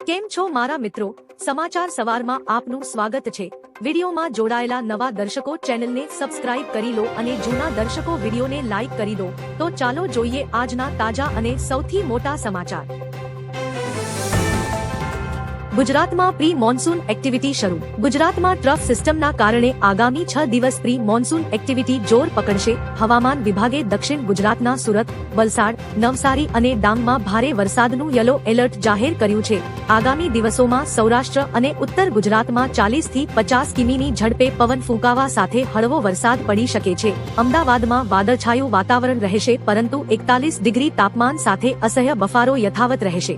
કેમ છો મારા મિત્રો? સમાચાર સવારમાં આપનું સ્વાગત છે। વિડીયોમાં જોડાયેલા નવા દર્શકો ચેનલને સબસ્ક્રાઇબ કરી લો અને જૂના દર્શકો વિડીયોને લાઇક કરી દો। તો ચાલો જોઈએ આજના તાજા અને સૌથી મોટા સમાચાર। ગુજરાતમાં પ્રી મોન્સૂન એક્ટિવિટી શરૂ। ગુજરાતમાં ટ્રફ સિસ્ટમના કારણે આગામી 6 દિવસ પ્રી મોન્સૂન એક્ટિવિટી જોર પકડશે। હવામાન વિભાગે દક્ષિણ ગુજરાતના સુરત, વલસાડ, નવસારી અને ડાંગમાં ભારે વરસાદનું યલો એલર્ટ જાહેર કર્યું છે। આગામી દિવસોમાં સૌરાષ્ટ્ર અને ઉત્તર ગુજરાતમાં 40 થી 50 કિમીની ઝડપે પવન ફૂંકાવા સાથે હળવો વરસાદ પડી શકે છે। અમદાવાદમાં વાદળછાયું વાતાવરણ રહેશે પરંતુ 41 ડિગ્રી તાપમાન સાથે અસહ્ય બફારો યથાવત રહેશે।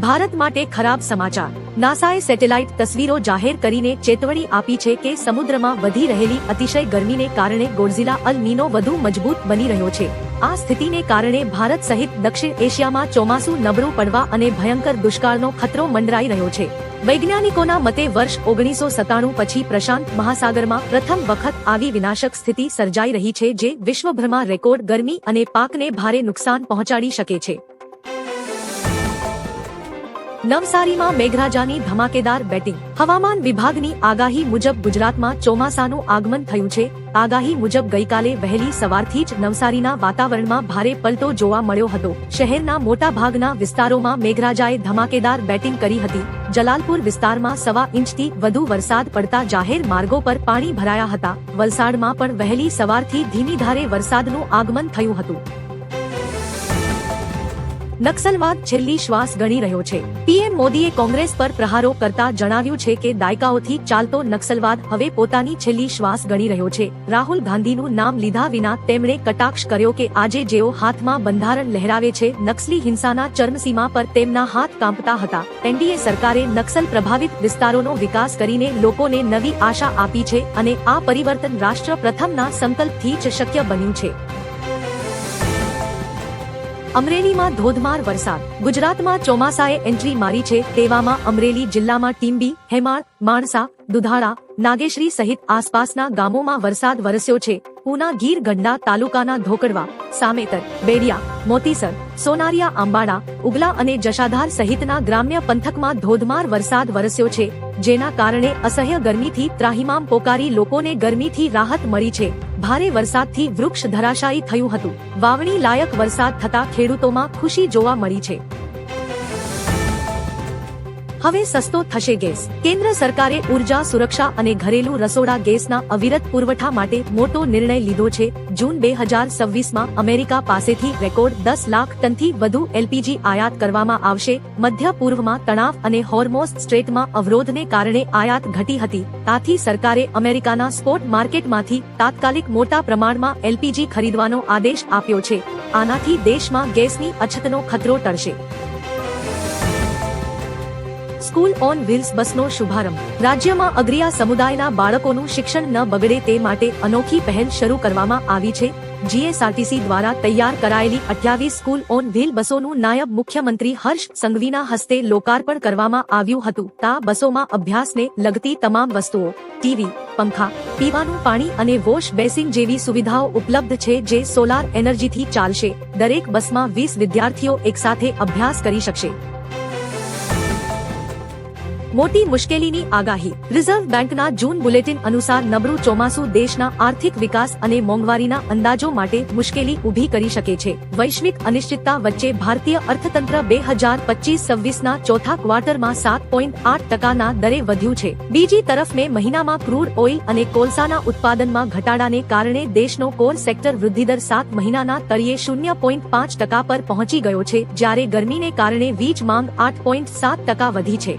ભારત માટે ખરાબ સમાચાર। નાસાએ સેટેલાઇટ તસવીરો જાહેર કરીને ચેતવણી આપી છે કે સમુદ્રમાં વધી રહેલી અતિશય ગરમીને કારણે ગોડઝિલા અલ નીનો વધુ મજબૂત બની રહ્યો છે। આ સ્થિતિને કારણે ભારત સહિત દક્ષિણ એશિયામાં ચોમાસું નબળું પડવા અને ભયંકર દુષ્કાળનો ખતરો મંડરાઈ રહ્યો છે। વૈજ્ઞાનિકોના મતે વર્ષ 1997 પછી પ્રશાંત મહાસાગરમાં પ્રથમ વખત આવી વિનાશક સ્થિતિ સર્જાઈ રહી છે જે વિશ્વભરમાં રેકોર્ડ ગરમી અને પાકને ભારે નુકસાન પહોંચાડી શકે છે। નવસારીમાં મેઘરાજાની ધમાકેદાર બેટિંગ। હવામાન વિભાગની આગાહી મુજબ ગુજરાતમાં ચોમાસાનું આગમન થયું છે। આગાહી મુજબ ગઈકાલે વહેલી સવારથી જ નવસારીના વાતાવરણમાં ભારે પલટો જોવા મળ્યો હતો। શહેરના મોટા ભાગના વિસ્તારોમાં મેઘરાજાએ ધમાકેદાર બેટિંગ કરી હતી। જલાલપુર વિસ્તારમાં 1.25 ઇંચથી વધુ વરસાદ પડતા જાહેર માર્ગો પર પાણી ભરાયા હતા। વલસાડમાં પણ વહેલી સવારથી ધીમી ધારે વરસાદનું આગમન થયું હતું। નક્સલવાદ છેલ્લી શ્વાસ ગણી રહ્યો છે। પીએમ મોદીએ કોંગ્રેસ પર પ્રહારો કરતા જણાવ્યું છે કે દાયકાઓથી ચાલતો નક્સલવાદ હવે પોતાની છેલ્લી શ્વાસ ગણી રહ્યો છે। રાહુલ ગાંધીનું નામ લીધા વિના તેમણે કટાક્ષ કર્યો કે આજે જેઓ હાથમાં બંધારણ લહેરાવે છે નક્સલી હિંસાના ચરમસીમા પર તેમના હાથ કાંપતા હતા। એનડીએ સરકારે નક્સલ પ્રભાવિત વિસ્તારોનો વિકાસ કરીને લોકોને નવી આશા આપી છે અને આ પરિવર્તન રાષ્ટ્ર પ્રથમના સંકલ્પથી જ શક્ય બન્યું છે। અમરેલીમાં ધોધમાર વરસાદ। ગુજરાતમાં ચોમાસાએ એન્ટ્રી મારી છે તેવામાં અમરેલી જિલ્લામાં ટીંબી, હેમાળ, માણસા, દુધાળા, નાગેશ્રી સહિત આસપાસના ગામોમાં વરસાદ વરસ્યો છે। પૂના ગીર ગઢડા તાલુકાના ધોકડવા, સામેતર, બેડિયા, મોતીસર, સોનારિયા આંબાડા, ઉગલા અને જશાધાર સહિતના ગ્રામ્ય પંથકમાં ધોધમાર વરસાદ વરસ્યો છે જેના કારણે અસહ્ય ગરમીથી ત્રાહિમામ પોકારી લોકોને ગરમીથી રાહત મળી છે। ભારે વરસાદથી વૃક્ષ ધરાશાયી થયું હતું। વાવણી લાયક વરસાદ થતા ખેડૂતોમાં ખુશી જોવા મળી છે। હવે સસ્તો થશે ગેસ। કેન્દ્ર સરકારે ઉર્જા સુરક્ષા અને ઘરેલું રસોડા ગેસના અવિરત પુરવઠા માટે મોટો નિર્ણય લીધો છે। જૂન 2026માં અમેરિકા પાસેથી રેકોર્ડ 10 લાખ ટનથી વધુ એલપીજી આયાત કરવામાં આવશે। મધ્ય પૂર્વમાં તણાવ અને હોર્મોઝ સ્ટ્રેટમાં અવરોધને કારણે આયાત ઘટી હતી। આથી સરકારે અમેરિકાના સ્પોટ માર્કેટમાંથી તાત્કાલિક મોટા પ્રમાણમાં એલપીજી ખરીદવાનો આદેશ આપ્યો છે। આનાથી દેશમાં ગેસની અછતનો ખતરો ટળશે। સ્કૂલ ઓન વ્હીલ્સ બસનો શુભારંભ। રાજ્યમાં અગ્રિયા સમુદાયના બાળકોનું શિક્ષણ ન બગડે તે માટે અનોખી પહેલ શરૂ કરવામાં આવી છે। જીએસઆરટીસી દ્વારા તૈયાર કરાયેલી 28 સ્કૂલ ઓન વ્હીલ બસોનું નાયબ મુખ્યમંત્રી હર્ષ સંઘવીના હસ્તે લોકાર્પણ કરવામાં આવ્યું હતું। આ બસોમાં અભ્યાસને લગતી તમામ વસ્તુઓ, ટીવી, પંખા, પીવાનું પાણી અને વોશ બેસિન જેવી સુવિધાઓ ઉપલબ્ધ છે જે સોલાર એનર્જીથી ચાલશે। દરેક બસમાં 20 વિદ્યાર્થીઓ એકસાથે અભ્યાસ કરી શકશે। મોટી મુશ્કેલીની આગાહી। રિઝર્વ બેંકના જૂન બુલેટિન અનુસાર નબળું ચોમાસું દેશના આર્થિક વિકાસ અને મોંઘવારીના અંદાજો માટે મુશ્કેલી ઊભી કરી શકે છે। વૈશ્વિક અનિશ્ચિતતા વચ્ચે ભારતીય અર્થતંત્ર 2025-26ના ચોથા ક્વાર્ટરમાં 7.8%ના દરે વધ્યું છે। બીજી તરફ મે મહિનામાં ક્રૂડ ઓઇલ અને કોલસાના ઉત્પાદનમાં ઘટાડાને કારણે દેશનો કોર સેક્ટર વૃદ્ધિદર 7 મહિનાના તળિયે 0.5% પર પહોંચી ગયો છે જ્યારે ગરમીને કારણે વીજ માંગ 8.7% વધી છે।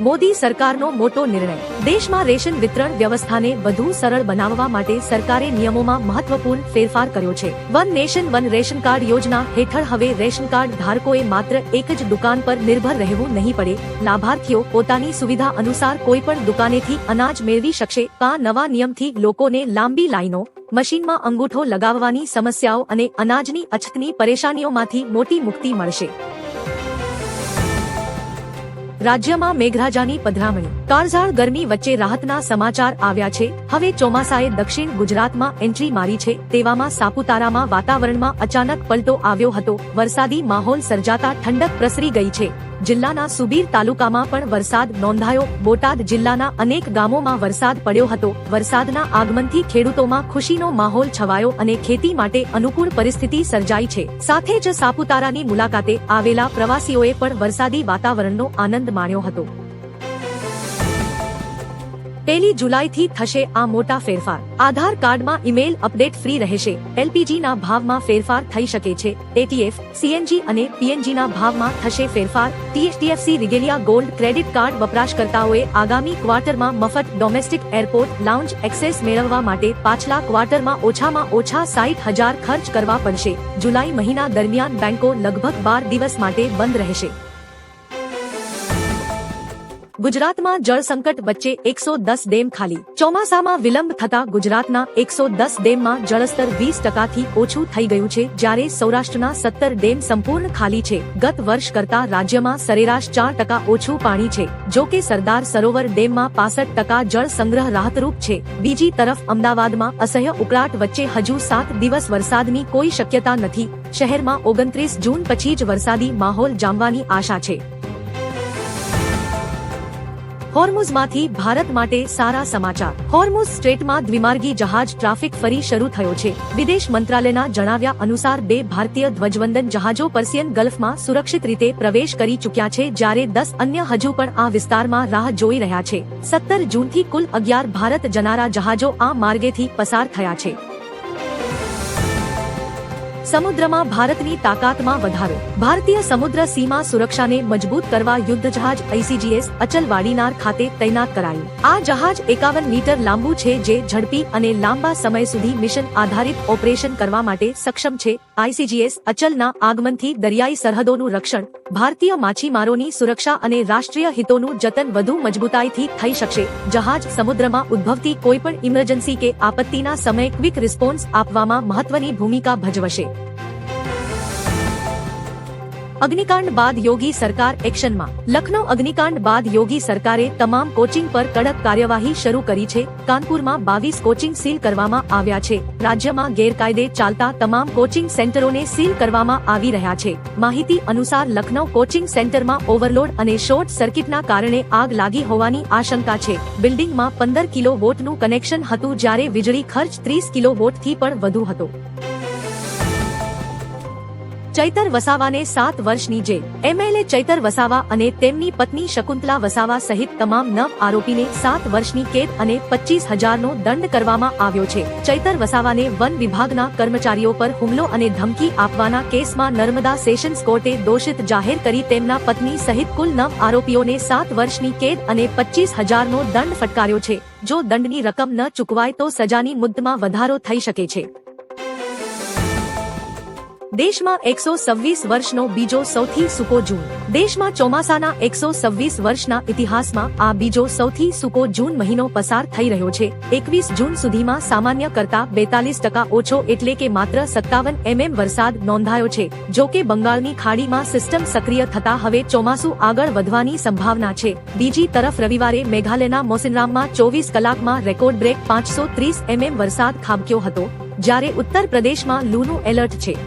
મોદી સરકારનો મોટો નિર્ણય। દેશમાં રેશન વિતરણ વ્યવસ્થાને વધુ સરળ બનાવવા માટે સરકારે નિયમોમાં મહત્વપૂર્ણ ફેરફાર કર્યો છે। One nation one ration card યોજના હેઠળ હવે રેશન કાર્ડ ધારકોએ માત્ર એક જ દુકાન પર નિર્ભર રહેવું નહીં પડે। લાભાર્થીઓ પોતાની સુવિધા અનુસાર કોઈપણ દુકાનેથી અનાજ મેળવી શકશે। આ નવા નિયમથી લોકોને લાંબી લાઈનો, મશીનમાં અંગૂઠો લગાવવાની સમસ્યાઓ અને અનાજની અછતની પરેશાનીઓમાંથી મોટી મુક્તિ મળશે। રાજ્યમાં મેઘરાજાની પધરામણી, કાળઝાળ ગરમી વચ્ચે રાહતના સમાચાર આવ્યા છે. હવે ચોમાસાએ દક્ષિણ ગુજરાતમાં એન્ટ્રી મારી છે. તેવામાં સાપુતારામાં વાતાવરણમાં અચાનક પલટો આવ્યો હતો. વરસાદી માહોલ સર્જાતા ઠંડક પ્રસરી ગઈ છે. જિલ્લાના સુબીર તાલુકામાં પણ વરસાદ નોંધાયો. બોટાદ જિલ્લાના અનેક ગામોમાં વરસાદ પડ્યો હતો. વરસાદના આગમનથી ખેડૂતોમાં ખુશીનો માહોલ છવાયો અને ખેતી માટે અનુકૂળ પરિસ્થિતિ સર્જાઈ છે. સાથે જ સાપુતારાની મુલાકાતે આવેલા પ્રવાસીઓએ પણ વરસાદી વાતાવરણનો આનંદ માણ્યો હતો. 1 જુલાઈથી થશે આ મોટા ફેરફાર. આધાર કાર્ડમાં ઈમેલ અપડેટ ફ્રી રહેશે. એલપીજીના ભાવમાં ફેરફાર થઈ શકે છે. એટીએફ, સીએનજી અને પીએનજીના ભાવમાં થશે ફેરફાર. ટીએફસી રિગેલિયા ગોલ્ડ ક્રેડિટ કાર્ડ વપરાશકર્તાઓએ આગામી ક્વાર્ટરમાં મફત ડોમેસ્ટિક એરપોર્ટ લાઉન્જ એક્સેસ મેળવવા માટે પાછલા ક્વાર્ટરમાં ઓછામાં ઓછા 60,000 ખર્ચ કરવા પડશે. જુલાઈ મહિના દરમિયાન બેંકો લગભગ 12 દિવસ માટે બંધ રહેશે. ગુજરાતમાં જળ સંકટ વચ્ચે 110 ડેમ ખાલી. ચોમાસામાં વિલંબ થતા ગુજરાતના 110 ડેમમાં જળસ્તર 20% ઓછું થઈ ગયું છે, જ્યારે સૌરાષ્ટ્રના 17 ડેમ સંપૂર્ણ ખાલી છે. ગત વર્ષ કરતા રાજ્યમાં સરેરાશ 4% ઓછું પાણી છે. જો કે સરદાર સરોવર ડેમમાં 65% જળ સંગ્રહ રાહતરૂપ છે. બીજી તરફ અમદાવાદમાં અસહ્ય ઉકળાટ વચ્ચે હજુ 7 દિવસ વરસાદની કોઈ શક્યતા નથી. શહેરમાં 29 જૂન પછી જ વરસાદી માહોલ જામવાની આશા છે. હોર્મુઝમાંથી ભારત માટે સારા સમાચાર. હોર્મુઝ સ્ટ્રેટમાં દ્વિમાર્ગી જહાજ ટ્રાફિક ફરી શરૂ થયો છે. વિદેશ મંત્રાલયના જણાવ્યા અનુસાર 2 ભારતીય ધ્વજવંદન જહાજો પર્સિયન ગલ્ફમાં સુરક્ષિત રીતે પ્રવેશ કરી ચૂક્યા છે, જ્યારે 10 અન્ય હજુ પણ આ વિસ્તારમાં રાહ જોઈ રહ્યા છે. 17 જૂનથી કુલ 11 ભારત જનારા જહાજો આ માર્ગેથી પસાર થયા છે. સમુદ્રમાં ભારતની તાકાતમાં વધારો. ભારતીય સમુદ્ર સીમા સુરક્ષાને મજબૂત કરવા યુદ્ધ જહાજ ICGS અચલ વાડીનાર ખાતે તૈનાત કરાયું. આ જહાજ 51 મીટર લાંબુ છે, જે ઝડપી અને લાંબા સમય સુધી મિશન આધારિત ઓપરેશન કરવા માટે સક્ષમ છે. ICGS અચલના આગમનથી દરિયાઈ સરહદોનું રક્ષણ, ભારતીય માછીમારોની સુરક્ષા અને રાષ્ટ્રીય હિતોનું જતન વધુ મજબૂતાઈથી થઈ શકશે. જહાજ સમુદ્રમાં ઉદ્ભવતી કોઈપણ ઇમરજન્સી કે આપત્તિના સમયે ક્વિક રિસ્પોન્સ આપવામાં મહત્વની ભૂમિકા ભજવશે. અગ્નિકાંડ બાદ યોગી સરકાર એક્શનમાં. લખનૌ અગ્નિકાંડ બાદ યોગી સરકારે તમામ કોચિંગ પર કડક કાર્યવાહી શરૂ કરી છે. કાનપુરમાં 22 કોચિંગ સીલ કરવામાં આવ્યા છે. રાજ્યમાં ગેરકાયદે ચાલતા તમામ કોચિંગ સેન્ટરોને સીલ કરવામાં આવી રહ્યા છે. માહિતી અનુસાર લખનૌ કોચિંગ સેન્ટરમાં ઓવરલોડ અને શોર્ટ સર્કિટના કારણે આગ લાગી હોવાની આશંકા છે. બિલ્ડિંગમાં 15 કિલોવોટનું કનેક્શન હતું, જ્યારે વીજળી ખર્ચ 30 કિલોવોટથી પણ વધુ હતો. ચૈતર વસાવાને 7 વર્ષની જેલ. MLA ચૈતર વસાવા અને તેમની પત્ની શકુંતલા વસાવા સહિત તમામ 9 આરોપીને 7 વર્ષની કેદ અને 25,000નો દંડ કરવામાં આવ્યો છે. ચૈતર વસાવાને વન વિભાગના કર્મચારીઓ પર હુમલો અને ધમકી આપવાના કેસમાં નર્મદા સેશન્સ કોર્ટે દોષિત જાહેર કરી તેમના પત્ની સહિત કુલ 9 આરોપીઓને 7 વર્ષની કેદ અને 25,000નો દંડ ફટકાર્યો છે. જો દંડની રકમ ન ચૂકવાય તો સજાની મુદ્દતમાં વધારો થઈ શકે છે. દેશમાં 126 વર્ષનો બીજો સૌથી સૂકો જૂન. દેશમાં ચોમાસાના 126 વર્ષના ઇતિહાસમાં આ બીજો સૌથી સૂકો જૂન મહિનો પસાર થઈ રહ્યો છે. 21 જૂન સુધીમાં સામાન્ય કરતા 42% ઓછો એટલે કે માત્ર 57 mm વરસાદ નોંધાયો છે. જો કે બંગાળની ખાડીમાં સિસ્ટમ સક્રિય થતા હવે ચોમાસું આગળ વધવાની સંભાવના છે. બીજી તરફ રવિવારે મેઘાલયના મોસિનરામમાં 24 કલાકમાં રેકોર્ડ બ્રેક 530 mm વરસાદ ખાબક્યો હતો, જ્યારે ઉત્તર પ્રદેશમાં લૂનું એલર્ટ છે.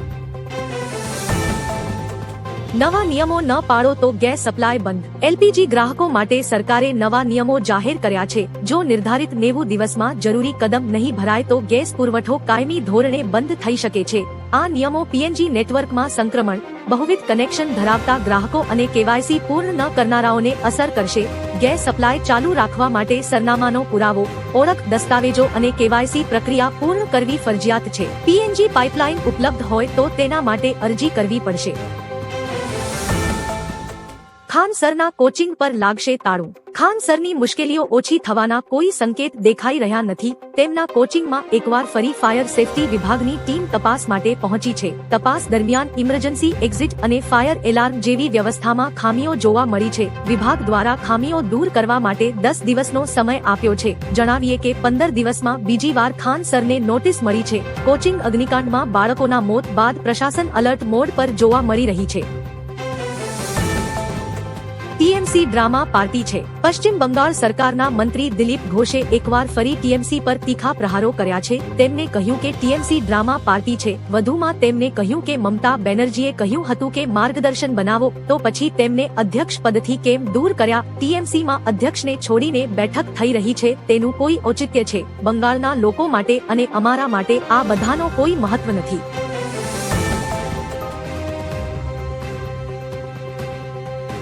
નવા નિયમો ન પાળો તો ગેસ સપ્લાય બંધ. LPG ગ્રાહકો માટે સરકારે નવા નિયમો જાહેર કર્યા છે. જો નિર્ધારિત 90 દિવસમાં જરૂરી કદમ નહીં ભરાય તો ગેસ પુરવઠો કાયમી ધોરણે બંધ થઈ શકે છે. આ નિયમો PNG નેટવર્કમાં સંક્રમણ, બહુવિધ કનેક્શન ધરાવતા ગ્રાહકો અને KYC પૂર્ણ ન કરનારાઓને અસર કરશે. ગેસ સપ્લાય ચાલુ રાખવા માટે સરનામાનો પુરાવો, ઓળખ દસ્તાવેજો અને KYC પ્રક્રિયા પૂર્ણ કરવી ફરજિયાત છે. PNG પાઇપલાઇન ઉપલબ્ધ હોય તો તેના માટે અરજી કરવી પડશે. ખાનસરના કોચિંગ પર લાગશે તાળું. ખાનસરની મુશ્કેલીઓ ઓછી થવાના કોઈ સંકેત દેખાઈ રહ્યા નથી. તેમના કોચિંગમાં એકવાર ફરી ફાયર સેફટી વિભાગની ટીમ તપાસ માટે પહોંચી છે. તપાસ દરમિયાન ઇમરજન્સી એક્ઝિટ અને ફાયર એલાર્મ જેવી વ્યવસ્થામાં ખામીઓ જોવા મળી છે. વિભાગ દ્વારા ખામીઓ દૂર કરવા માટે 10 દિવસનો સમય આપ્યો છે. જણાવીએ કે 15 દિવસમાં બીજી વાર ખાનસરને નોટિસ મળી છે. કોચિંગ અગ્નિકાંડમાં બાળકોના મોત બાદ પ્રશાસન અલર્ટ મોડ પર જોવા મળી રહી છે. ટીએમસી ડ્રામા પાર્ટી છે। પશ્ચિમ બંગાળ સરકારના મંત્રી દિલીપ ઘોષે એકવાર ફરી ટીએમસી પર તીખા પ્રહારો કર્યા છે। તેમને કહ્યું કે ટીએમસી ડ્રામા પાર્ટી છે। વધુમાં તેમને કહ્યું કે મમતા બેનર્જીએ કહ્યું હતું કે માર્ગદર્શન બનાવો, તો પછી તેમને અધ્યક્ષ પદથી કેમ દૂર કર્યા? ટીએમસીમાં અધ્યક્ષને છોડીને બેઠક થઈ રહી છે તેનું કોઈ ઔચિત્ય છે? બંગાળના લોકો માટે અને અમારા માટે આ બધાનો કોઈ મહત્વ નથી।